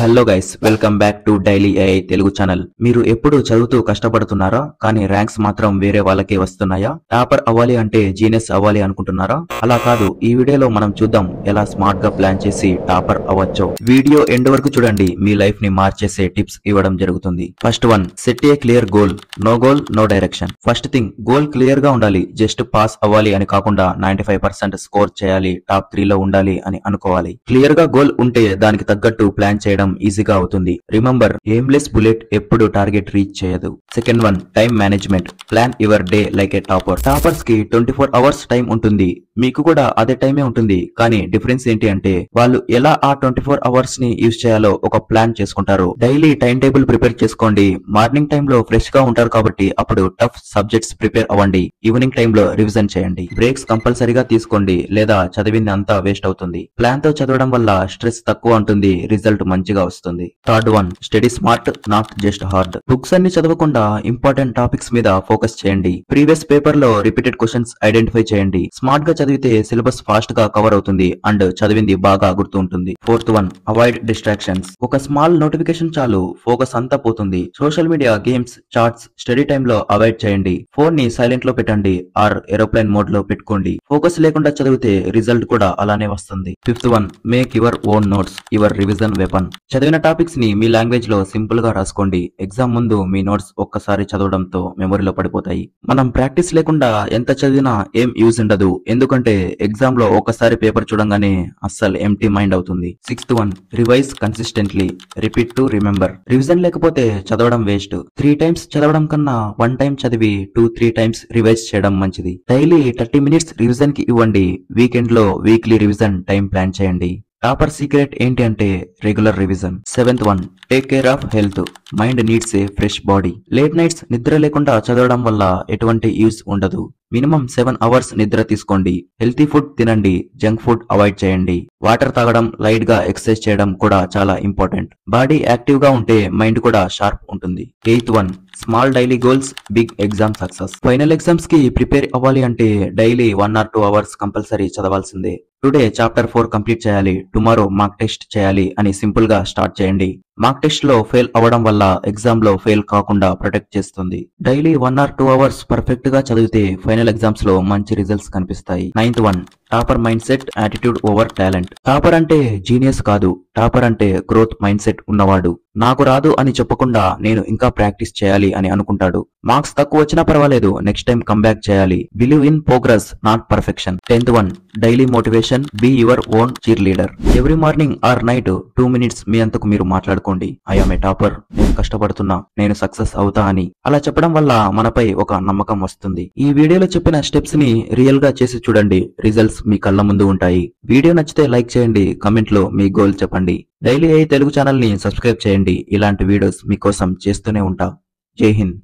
Hello guys, welcome back to daily AI Telugu channel. మీరు ఎప్పుడు చదువుతూ కష్టపడుతున్నారా, కానీ ర్యాంక్స్ మాత్రం వేరే వాళ్ళకే వస్తున్నాయా? టాపర్ అవ్వాలి అంటే జీనియస్ అవ్వాలి అనుకుంటున్నారా? అలా కాదు. ఈ వీడియోలో మనం చూద్దాం ఎలా స్మార్ట్ గా ప్లాన్ చేసి టాపర్ అవ్వచ్చో. వీడియో ఎండ్ వరకు చూడండి, మీ లైఫ్ ని మార్చేసే టిప్స్ ఇవ్వడం జరుగుతుంది. First one, set a clear goal. No goal, no direction. First thing, goal clear గా ఉండాలి. జస్ట్ పాస్ అవ్వాలి అని కాకుండా 95% స్కోర్ చేయాలి, టాప్ 3 లో ఉండాలి అని అనుకోవాలి. క్లియర్ గా గోల్ ఉంటే దానికి తగ్గట్టు ప్లాన్ చేయడం ఈజీగా అవుతుంది. రిమెంబర్, ఎయిమ్లెస్ బుల్లెట్ ఎప్పుడు టార్గెట్ రీచ్ చేయదు. Second one, time management. Plan your day like A topper. Toppers కి 24 అవర్స్ టైం ఉంటుంది. మీకు కూడా అదే టైమే ఉంటుంది. కానీ డిఫరెన్స్ ఏంటి అంటే వాళ్ళు ఎలా ఆ 24 అవర్స్ ని యూజ్ చేయాలో ఒక ప్లాన్ చేసుకుంటారు. డైలీ టైం టేబుల్ ప్రిపేర్ చేసుకోండి. మార్నింగ్ టైం లో ఫ్రెష్ గా ఉంటారు కాబట్టి అప్పుడు టఫ్ సబ్జెక్ట్స్ ప్రిపేర్ అవ్వండి. ఈవినింగ్ టైం లో రివిజన్ చేయండి. బ్రేక్స్ కంపల్సరీగా తీసుకోండి, లేదా చదివింది అంతా వేస్ట్ అవుతుంది. ప్లాన్ తో చదవడం వల్ల స్ట్రెస్ తక్కువ ఉంటుంది, రిజల్ట్ మంచిగా వస్తుంది. Third one, study smart, not just hard. Books అన్ని చదవకుండా ఇంపార్టెంట్ టాపిక్స్ మీద ఫోకస్ చేయండి. ప్రీవియస్ పేపర్ లో రిపీటెడ్ క్వశ్చన్స్ ఐడెంటిఫై చేయండి. స్మార్ట్ గా చదివితే సిలబస్ ఫాస్ట్ గా కవర్ అవుతుంది అండ్ చదివింది బాగా గుర్తు ఉంటుంది. Fourth one, avoid distractions. ఒక స్మాల్ నోటిఫికేషన్ చాలు, ఫోకస్ అంతా పోతుంది. Social media, games, chats study time లో అవాయిడ్ చేయండి. ఫోన్ ని సైలెంట్ లో పెట్టండి ఆర్ ఏరోప్లేన్ మోడ్ లో పెట్టుకోండి. ఫోకస్ లేకుండా చదివితే రిజల్ట్ కూడా అలానే వస్తుంది. Fifth one, make your own notes, your revision weapon. చదివిన టాపిక్స్ ని మీ లాంగ్వేజ్ లో సింపుల్ గా రాసుకోండి. ఎగ్జామ్ ముందు మీ నోట్స్ ఒక్కసారి చదవడంతో మెమొరీలో పడిపోతాయి. మనం ప్రాక్టీస్ లేకుండా ఎంత చదివినా ఏం యూజ్ ఉండదు, ఎందుకంటే ఎగ్జామ్ లో ఒక్కసారి పేపర్ చూడంగానే అస్సలు ఎంటీ మైండ్ అవుతుంది. Sixth one, revise consistently, repeat to remember. Revision లేకపోతే చదవడం వేస్ట్. 3 టైమ్స్ చదవడం కన్నా 1 టైం చదివి 2-3 టైమ్స్ రివైజ్ చేయడం మంచిది. డైలీ 30 మినిట్స్ రివిజన్ కి ఇవ్వండి. వీకెండ్ లో వీక్లీ రివిజన్ టైం ప్లాన్ చేయండి. టాపర్ సీక్రెట్ ఏంటి అంటే regular revision. Seventh one, take care of health. Mind needs a fresh body. Late nights నిద్ర లేకుండా చదవడం వల్ల ఎటువంటి యూజ్ ఉండదు. మినిమం 7 అవర్స్ నిద్ర తీసుకోండి. హెల్తీ ఫుడ్ తినండి, జంక్ ఫుడ్ అవాయిడ్ చేయండి. వాటర్ తాగడం, లైట్ గా ఎక్సర్సైజ్ చేయడం కూడా చాలా ఇంపార్టెంట్. బాడీ యాక్టివ్ గా ఉంటే మైండ్ కూడా షార్ప్ ఉంటుంది. Eighth one, small daily goals, big exam success. Final exams కి ప్రిపేర్ అవ్వాలి అంటే డైలీ 1 or 2 అవర్స్ కంపల్సరీ చదవాల్సిందే. టుడే చాప్టర్ 4 కంప్లీట్ చేయాలి, టుమారో మార్క్ టెస్ట్ చేయాలి అని సింపుల్ గా స్టార్ట్ చేయండి. మార్క్ టెస్ట్ లో ఫెయిల్ అవ్వడం వల్ల ఎగ్జామ్ లో ఫెయిల్ కాకుండా ప్రొటెక్ట్ చేస్తుంది. డైలీ 1 or 2 అవర్స్ పర్ఫెక్ట్ గా చదివితే ఫైనల్ ఎగ్జామ్స్ లో మంచి రిజల్ట్స్ కనిపిస్తాయి. Ninth one, topper mind set, attitude over talent. Topper అంటే జీనియస్ కాదు, టాపర్ అంటే గ్రోత్ మైండ్ సెట్ ఉన్నవాడు. నాకు రాదు అని చెప్పకుండా నేను ఇంకా ప్రాక్టీస్ చేయాలి అని అనుకుంటాడు. మార్క్స్ తక్కువ వచ్చినా పర్వాలేదు, నెక్స్ట్ టైం కంబ్యాక్ చేయాలి. Believe in progress, not perfection. 10th one, daily motivation, be your own cheerleader. Every morning or night 2 minutes మీ అంతకు మీరు మాట్లాడుకోండి. ఐఎమ్ ఏ టాపర్, నేను కష్టపడుతున్నా, నేను సక్సెస్ అవుతా అని. అలా చెప్పడం వల్ల మనపై ఒక నమ్మకం వస్తుంది. ఈ వీడియోలో చెప్పిన స్టెప్స్ ని రియల్ గా చేసి చూడండి, రిజల్ట్స్ మీ కళ్ళ ముందు ఉంటాయి. వీడియో నచ్చితే లైక్ చేయండి, కమెంట్ లో మీ గోల్ చెప్పండి. డైలీ ఏఐ తెలుగు ఛానల్ ని సబ్స్క్రైబ్ చేయండి. ఇలాంటి వీడియోస్ మీకోసం చేస్తూనే ఉంటా. జై హింద్.